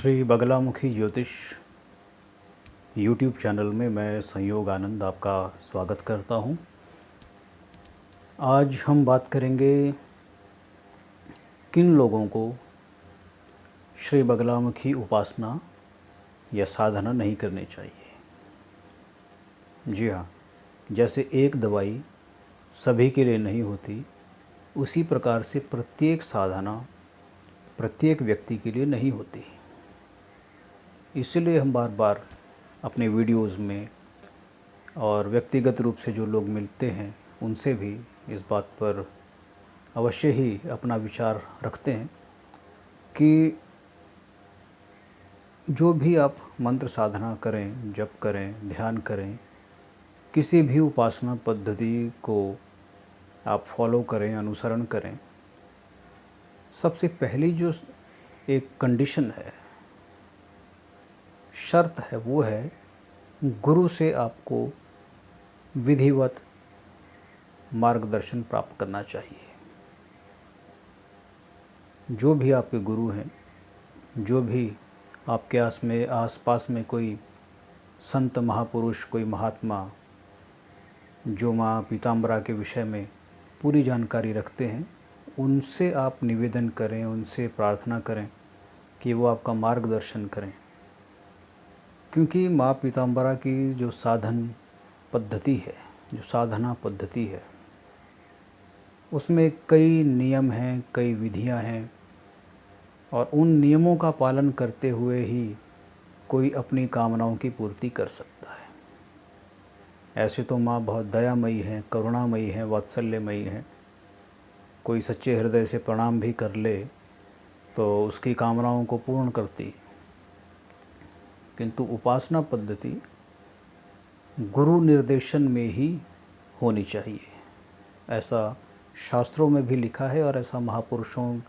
श्री बगलामुखी ज्योतिष YouTube channel में मैं संयोग आनंद आपका स्वागत करता हूं। आज हम बात करेंगे किन लोगों को श्री बगलामुखी उपासना या साधना नहीं करनी चाहिए। जी हाँ, जैसे एक दवाई सभी के लिए नहीं होती, उसी प्रकार से प्रत्येक साधना प्रत्येक व्यक्ति के लिए नहीं होती। इसलिए हम बार बार अपने वीडियोज़ में और व्यक्तिगत रूप से जो लोग मिलते हैं उनसे भी इस बात पर अवश्य ही अपना विचार रखते हैं कि जो भी आप मंत्र साधना करें, जप करें, ध्यान करें, किसी भी उपासना पद्धति को आप फॉलो करें, अनुसरण करें, सबसे पहली जो एक कंडीशन है, शर्त है, वो है गुरु से आपको विधिवत मार्गदर्शन प्राप्त करना चाहिए। जो भी आपके गुरु हैं, जो भी आपके आसपास में कोई संत महापुरुष, कोई महात्मा जो माँ पीताम्बरा के विषय में पूरी जानकारी रखते हैं, उनसे आप निवेदन करें, उनसे प्रार्थना करें कि वो आपका मार्गदर्शन करें। क्योंकि माँ पीताम्बरा की जो साधन पद्धति है, जो साधना पद्धति है, उसमें कई नियम हैं, कई विधियां हैं, और उन नियमों का पालन करते हुए ही कोई अपनी कामनाओं की पूर्ति कर सकता है। ऐसे तो माँ बहुत दयामयी हैं, करुणामयी हैं, वात्सल्यमयी हैं। कोई सच्चे हृदय से प्रणाम भी कर ले तो उसकी कामनाओं को पूर्ण करती है। किंतु उपासना पद्धति गुरु निर्देशन में ही होनी चाहिए, ऐसा शास्त्रों में भी लिखा है और ऐसा महापुरुषों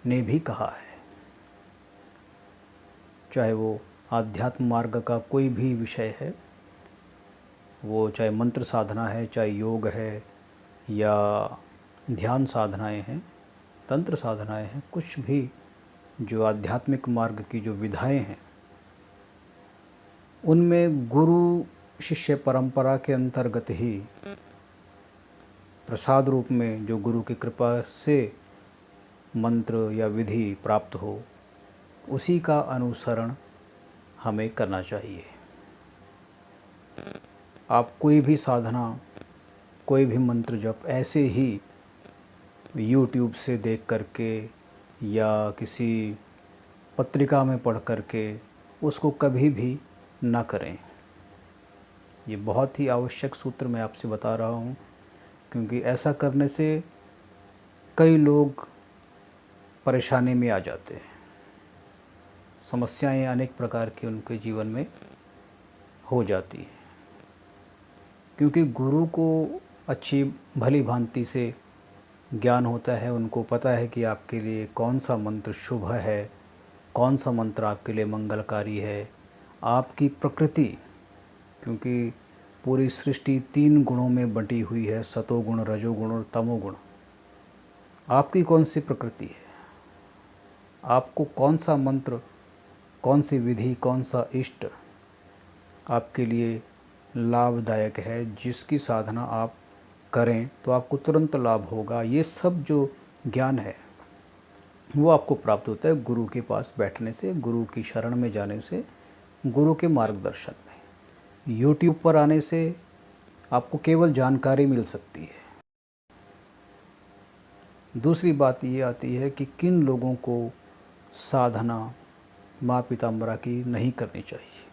ने भी कहा है। चाहे वो आध्यात्म मार्ग का कोई भी विषय है, वो चाहे मंत्र साधना है, चाहे योग है, या ध्यान साधनाएं हैं, तंत्र साधनाएं हैं, कुछ भी जो आध्यात्मिक मार्ग की जो विधाएं हैं, उनमें गुरु शिष्य परंपरा के अंतर्गत ही प्रसाद रूप में जो गुरु की कृपा से मंत्र या विधि प्राप्त हो, उसी का अनुसरण हमें करना चाहिए। आप कोई भी साधना, कोई भी मंत्र जप ऐसे ही YouTube से देख करके या किसी पत्रिका में पढ़ करके उसको कभी भी ना करें। ये बहुत ही आवश्यक सूत्र मैं आपसे बता रहा हूँ, क्योंकि ऐसा करने से कई लोग परेशानी में आ जाते हैं। समस्याएं अनेक प्रकार की उनके जीवन में हो जाती हैं, क्योंकि गुरु को अच्छी भली भांति से ज्ञान होता है। उनको पता है कि आपके लिए कौन सा मंत्र शुभ है, कौन सा मंत्र आपके लिए मंगलकारी है। आपकी प्रकृति, क्योंकि पूरी सृष्टि 3 गुणों में बंटी हुई है, सतोगुण, रजोगुण और तमोगुण। आपकी कौन सी प्रकृति है, आपको कौन सा मंत्र, कौन सी विधि, कौन सा इष्ट आपके लिए लाभदायक है, जिसकी साधना आप करें तो आपको तुरंत लाभ होगा। ये सब जो ज्ञान है वो आपको प्राप्त होता है गुरु के पास बैठने से, गुरु की शरण में जाने से, गुरु के मार्गदर्शन में। YouTube पर आने से आपको केवल जानकारी मिल सकती है। दूसरी बात ये आती है कि किन लोगों को साधना माँ पीताम्बरा की नहीं करनी चाहिए।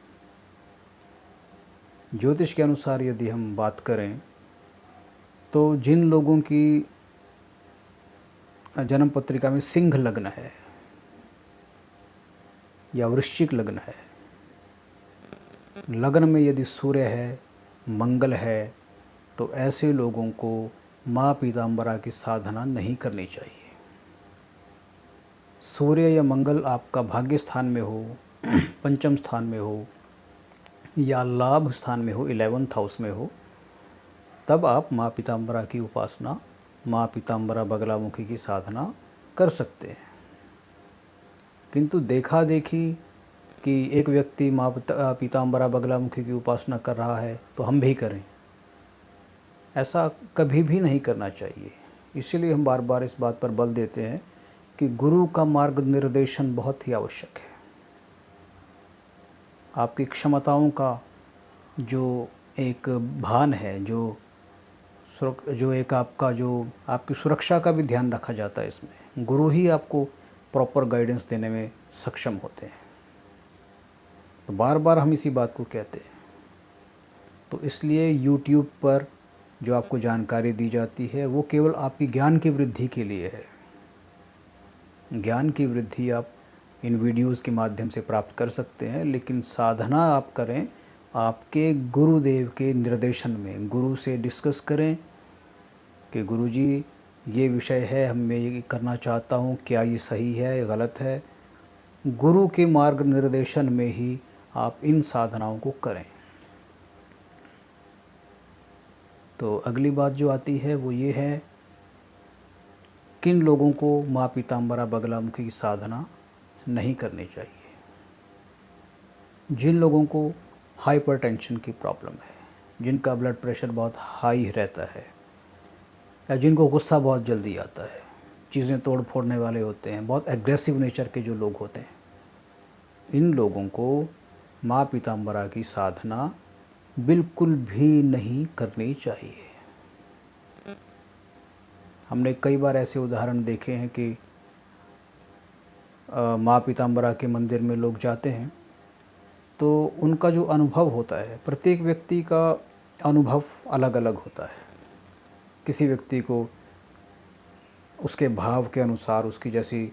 ज्योतिष के अनुसार यदि हम बात करें तो जिन लोगों की जन्म पत्रिका में सिंह लग्न है या वृश्चिक लग्न है, लग्न में यदि सूर्य है, मंगल है, तो ऐसे लोगों को माँ पीताम्बरा की साधना नहीं करनी चाहिए। सूर्य या मंगल आपका भाग्य स्थान में हो, पंचम स्थान में हो, या लाभ स्थान में हो, 11th हाउस में हो, तब आप माँ पीताम्बरा की उपासना, माँ पीताम्बरा बगलामुखी की साधना कर सकते हैं। किंतु देखा देखी कि एक व्यक्ति माँ पीताम्बरा बगलामुखी की उपासना कर रहा है तो हम भी करें, ऐसा कभी भी नहीं करना चाहिए। इसीलिए हम बार बार इस बात पर बल देते हैं कि गुरु का मार्गनिर्देशन बहुत ही आवश्यक है। आपकी क्षमताओं का जो एक भान है, जो एक आपका जो आपकी सुरक्षा का भी ध्यान रखा जाता है, इसमें गुरु ही आपको प्रॉपर गाइडेंस देने में सक्षम होते हैं। तो बार बार हम इसी बात को कहते हैं। तो इसलिए यूट्यूब पर जो आपको जानकारी दी जाती है वो केवल आपकी ज्ञान की वृद्धि के लिए है। ज्ञान की वृद्धि आप इन वीडियोज़ के माध्यम से प्राप्त कर सकते हैं, लेकिन साधना आप करें आपके गुरुदेव के निर्देशन में। गुरु से डिस्कस करें कि गुरुजी ये विषय है, मैं ये करना चाहता हूँ, क्या ये सही है या गलत है। गुरु के मार्ग निर्देशन में ही आप इन साधनाओं को करें। तो अगली बात जो आती है वो ये है, किन लोगों को माँ पीताम्बरा बगलामुखी की साधना नहीं करनी चाहिए। जिन लोगों को हाइपरटेंशन की प्रॉब्लम है, जिनका ब्लड प्रेशर बहुत हाई रहता है, या जिनको गुस्सा बहुत जल्दी आता है, चीज़ें तोड़ फोड़ने वाले होते हैं, बहुत एग्रेसिव नेचर के जो लोग होते हैं, इन लोगों को माँ पीताम्बरा की साधना बिल्कुल भी नहीं करनी चाहिए। हमने कई बार ऐसे उदाहरण देखे हैं कि माँ पीताम्बरा के मंदिर में लोग जाते हैं तो उनका जो अनुभव होता है, प्रत्येक व्यक्ति का अनुभव अलग अलग होता है। किसी व्यक्ति को उसके भाव के अनुसार, उसकी जैसी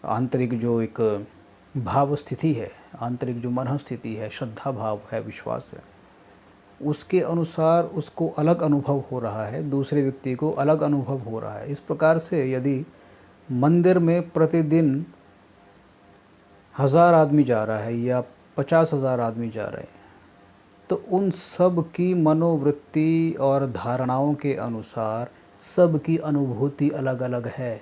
आंतरिक जो एक भाव स्थिति है, आंतरिक जो मन स्थिति है, श्रद्धा भाव है, विश्वास है, उसके अनुसार उसको अलग अनुभव हो रहा है, दूसरे व्यक्ति को अलग अनुभव हो रहा है। इस प्रकार से यदि मंदिर में प्रतिदिन 1000 आदमी जा रहा है या 50,000 आदमी जा रहे हैं, तो उन सब की मनोवृत्ति और धारणाओं के अनुसार सब की अनुभूति अलग अलग है।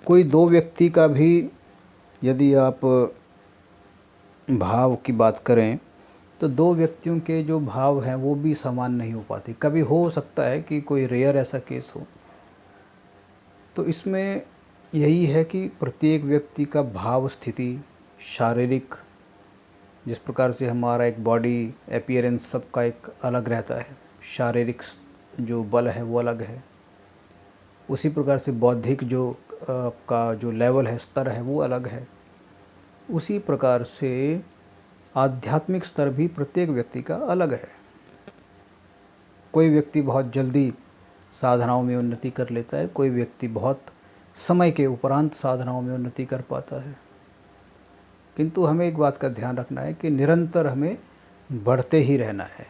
कोई दो व्यक्ति का भी यदि आप भाव की बात करें तो दो व्यक्तियों के जो भाव हैं वो भी समान नहीं हो पाते। कभी हो सकता है कि कोई रेयर ऐसा केस हो। तो इसमें यही है कि प्रत्येक व्यक्ति का भाव स्थिति, शारीरिक, जिस प्रकार से हमारा एक बॉडी अपीयरेंस सबका एक अलग रहता है, शारीरिक जो बल है वो अलग है, उसी प्रकार से बौद्धिक जो आपका जो लेवल है, स्तर है, वो अलग है। उसी प्रकार से आध्यात्मिक स्तर भी प्रत्येक व्यक्ति का अलग है। कोई व्यक्ति बहुत जल्दी साधनाओं में उन्नति कर लेता है, कोई व्यक्ति बहुत समय के उपरांत साधनाओं में उन्नति कर पाता है। किंतु हमें एक बात का ध्यान रखना है कि निरंतर हमें बढ़ते ही रहना है।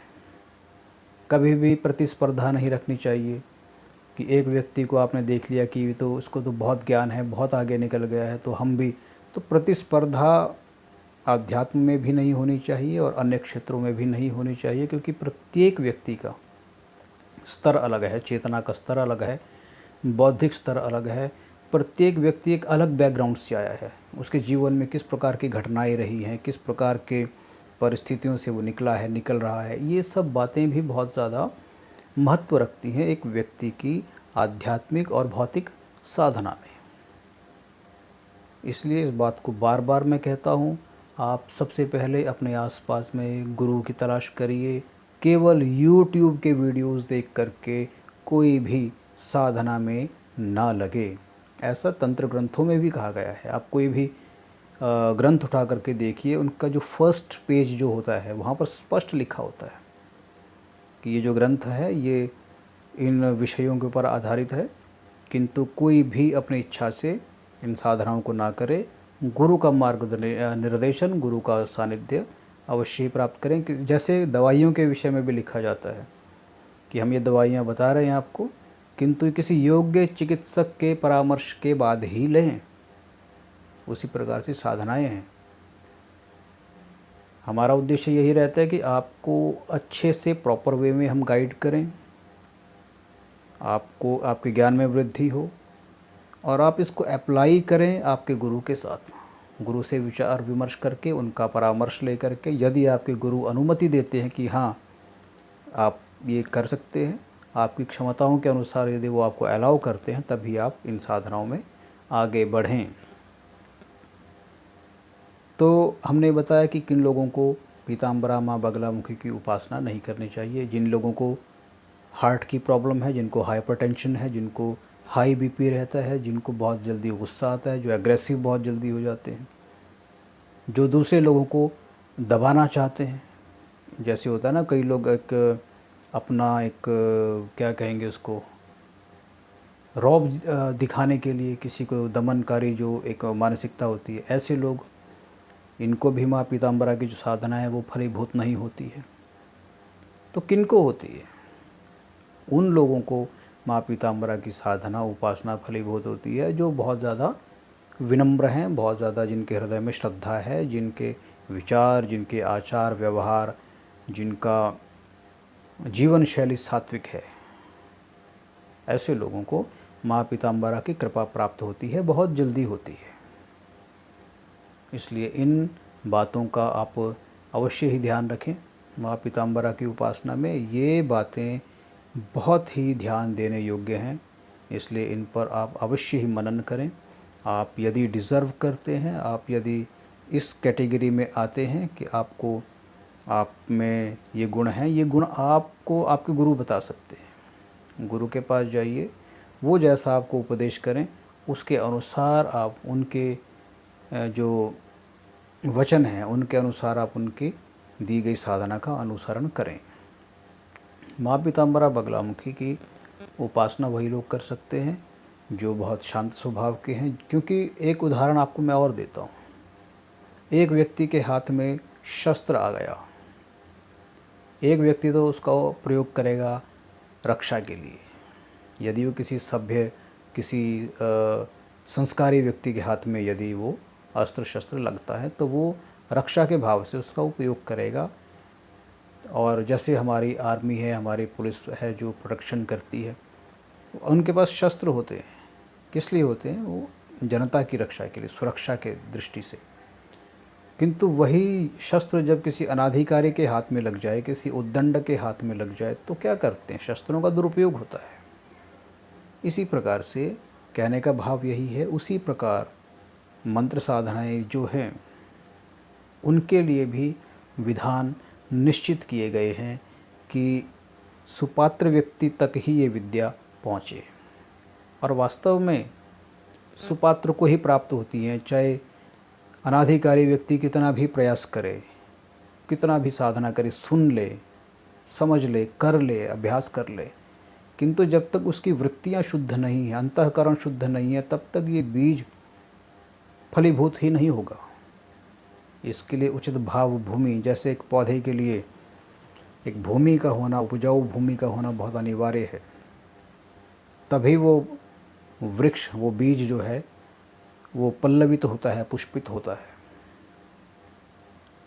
कभी भी प्रतिस्पर्धा नहीं रखनी चाहिए कि एक व्यक्ति को आपने देख लिया कि तो उसको तो बहुत ज्ञान है, बहुत आगे निकल गया है, तो हम भी। तो प्रतिस्पर्धा आध्यात्म में भी नहीं होनी चाहिए और अन्य क्षेत्रों में भी नहीं होनी चाहिए, क्योंकि प्रत्येक व्यक्ति का स्तर अलग है, चेतना का स्तर अलग है, बौद्धिक स्तर अलग है। प्रत्येक व्यक्ति एक अलग बैकग्राउंड से आया है, उसके जीवन में किस प्रकार की घटनाएं रही हैं, किस प्रकार के परिस्थितियों से वो निकल रहा है, ये सब बातें भी बहुत ज़्यादा महत्व रखती हैं एक व्यक्ति की आध्यात्मिक और भौतिक साधना में। इसलिए इस बात को बार बार मैं कहता हूँ, आप सबसे पहले अपने आसपास में गुरु की तलाश करिए। केवल YouTube के वीडियोस देख करके कोई भी साधना में ना लगे। ऐसा तंत्र ग्रंथों में भी कहा गया है। आप कोई भी ग्रंथ उठा करके देखिए, उनका जो फर्स्ट पेज जो होता है वहाँ पर स्पष्ट लिखा होता है कि ये जो ग्रंथ है ये इन विषयों के ऊपर आधारित है, किंतु कोई भी अपनी इच्छा से इन साधनाओं को ना करे। गुरु का मार्ग निर्देशन, गुरु का सानिध्य अवश्य प्राप्त करें। कि जैसे दवाइयों के विषय में भी लिखा जाता है कि हम ये दवाइयाँ बता रहे हैं आपको, किंतु किसी योग्य चिकित्सक के परामर्श के बाद ही लें। उसी प्रकार से साधनाएं हैं। हमारा उद्देश्य यही रहता है कि आपको अच्छे से प्रॉपर वे में हम गाइड करें, आपको आपके ज्ञान में वृद्धि हो और आप इसको अप्लाई करें आपके गुरु के साथ। गुरु से विचार विमर्श करके, उनका परामर्श ले करके, यदि आपके गुरु अनुमति देते हैं कि हाँ आप ये कर सकते हैं, आपकी क्षमताओं के अनुसार यदि वो आपको अलाउ करते हैं, तभी आप इन साधनाओं में आगे बढ़ें। तो हमने बताया कि किन लोगों को पीताम्बरा माँ बगलामुखी की उपासना नहीं करनी चाहिए। जिन लोगों को हार्ट की प्रॉब्लम है, जिनको हाइपरटेंशन है, जिनको हाई बीपी रहता है, जिनको बहुत जल्दी गुस्सा आता है, जो एग्रेसिव बहुत जल्दी हो जाते हैं, जो दूसरे लोगों को दबाना चाहते हैं। जैसे होता है ना, कई लोग एक अपना एक क्या कहेंगे उसको, रौब दिखाने के लिए किसी को दमनकारी जो एक मानसिकता होती है, ऐसे लोग, इनको भी माँ पीताम्बरा की जो साधना है वो फलीभूत नहीं होती है। तो किन को होती है? उन लोगों को माँ पीताम्बरा की साधना उपासना फलीभूत होती है जो बहुत ज़्यादा विनम्र हैं, बहुत ज़्यादा जिनके हृदय में श्रद्धा है, जिनके विचार, जिनके आचार व्यवहार, जिनका जीवन शैली सात्विक है। ऐसे लोगों को माँ पीताम्बरा की कृपा प्राप्त होती है, बहुत जल्दी होती है। इसलिए इन बातों का आप अवश्य ही ध्यान रखें। माँ पीताम्बरा की उपासना में ये बातें बहुत ही ध्यान देने योग्य हैं, इसलिए इन पर आप अवश्य ही मनन करें। आप यदि डिज़र्व करते हैं, आप यदि इस कैटेगरी में आते हैं कि आपको, आप में ये गुण हैं, ये गुण आपको आपके गुरु बता सकते हैं। गुरु के पास जाइए, वो जैसा आपको उपदेश करें उसके अनुसार आप, उनके जो वचन हैं उनके अनुसार आप उनकी दी गई साधना का अनुसरण करें। माँ पीताम्बरा बगलामुखी की उपासना वही लोग कर सकते हैं जो बहुत शांत स्वभाव के हैं। क्योंकि एक उदाहरण आपको मैं और देता हूँ। एक व्यक्ति के हाथ में शस्त्र आ गया, एक व्यक्ति तो उसका प्रयोग करेगा रक्षा के लिए। यदि वो किसी सभ्य, किसी संस्कारी व्यक्ति के हाथ में यदि वो अस्त्र शस्त्र लगता है तो वो रक्षा के भाव से उसका उपयोग करेगा। और जैसे हमारी आर्मी है, हमारी पुलिस है जो प्रोटेक्शन करती है, उनके पास शस्त्र होते हैं। किस लिए होते हैं? वो जनता की रक्षा के लिए, सुरक्षा के दृष्टि से। किंतु वही शस्त्र जब किसी अनाधिकारी के हाथ में लग जाए, किसी उद्दंड के हाथ में लग जाए, तो क्या करते हैं? शस्त्रों का दुरुपयोग होता है। इसी प्रकार से कहने का भाव यही है। उसी प्रकार मंत्र साधनाएं जो हैं उनके लिए भी विधान निश्चित किए गए हैं कि सुपात्र व्यक्ति तक ही ये विद्या पहुँचे। और वास्तव में सुपात्र को ही प्राप्त होती है, चाहे अनाधिकारी व्यक्ति कितना भी प्रयास करे, कितना भी साधना करे, सुन ले, समझ ले, कर ले, अभ्यास कर ले, किंतु जब तक उसकी वृत्तियाँ शुद्ध नहीं हैं, अंतःकरण शुद्ध नहीं है, तब तक ये बीज फलीभूत ही नहीं होगा। इसके लिए उचित भाव भूमि, जैसे एक पौधे के लिए एक भूमि का होना, उपजाऊ भूमि का होना बहुत अनिवार्य है, तभी वो वृक्ष, वो बीज जो है वो पल्लवित होता है, पुष्पित होता है।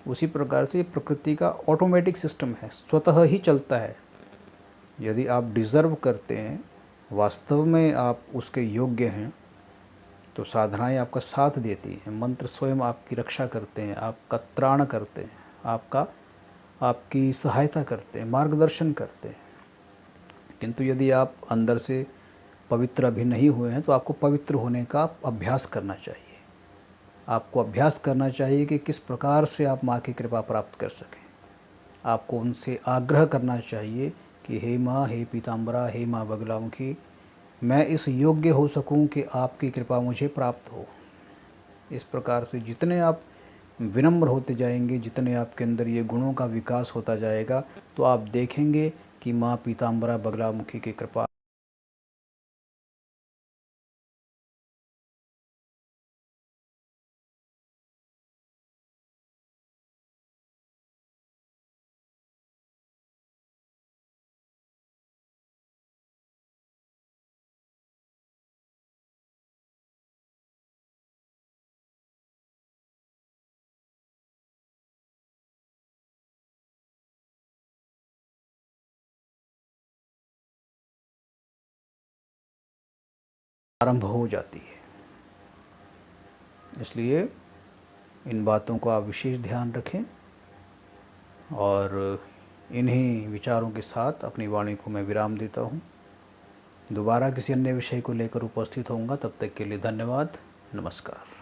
उसी प्रकार से प्रकृति का ऑटोमेटिक सिस्टम है, स्वतः ही चलता है। यदि आप डिज़र्व करते हैं, वास्तव में आप उसके योग्य हैं, तो साधनाएं आपका साथ देती हैं, मंत्र स्वयं आपकी रक्षा करते हैं, आपका त्राण करते हैं, आपकी सहायता करते हैं, मार्गदर्शन करते हैं। किंतु यदि आप अंदर से पवित्र अभी नहीं हुए हैं, तो आपको पवित्र होने का अभ्यास करना चाहिए। आपको अभ्यास करना चाहिए कि किस प्रकार से आप माँ की कृपा प्राप्त कर सकें। आपको उनसे आग्रह करना चाहिए कि हे माँ, हे पीताम्बरा, हे माँ बगलामुखी, मैं इस योग्य हो सकूं कि आपकी कृपा मुझे प्राप्त हो। इस प्रकार से जितने आप विनम्र होते जाएंगे, जितने आपके अंदर ये गुणों का विकास होता जाएगा, तो आप देखेंगे कि माँ पीताम्बरा बगलामुखी की कृपा आरंभ हो जाती है। इसलिए इन बातों को आप विशेष ध्यान रखें और इन्हीं विचारों के साथ अपनी वाणी को मैं विराम देता हूँ। दोबारा किसी अन्य विषय को लेकर उपस्थित होऊंगा, तब तक के लिए धन्यवाद। नमस्कार।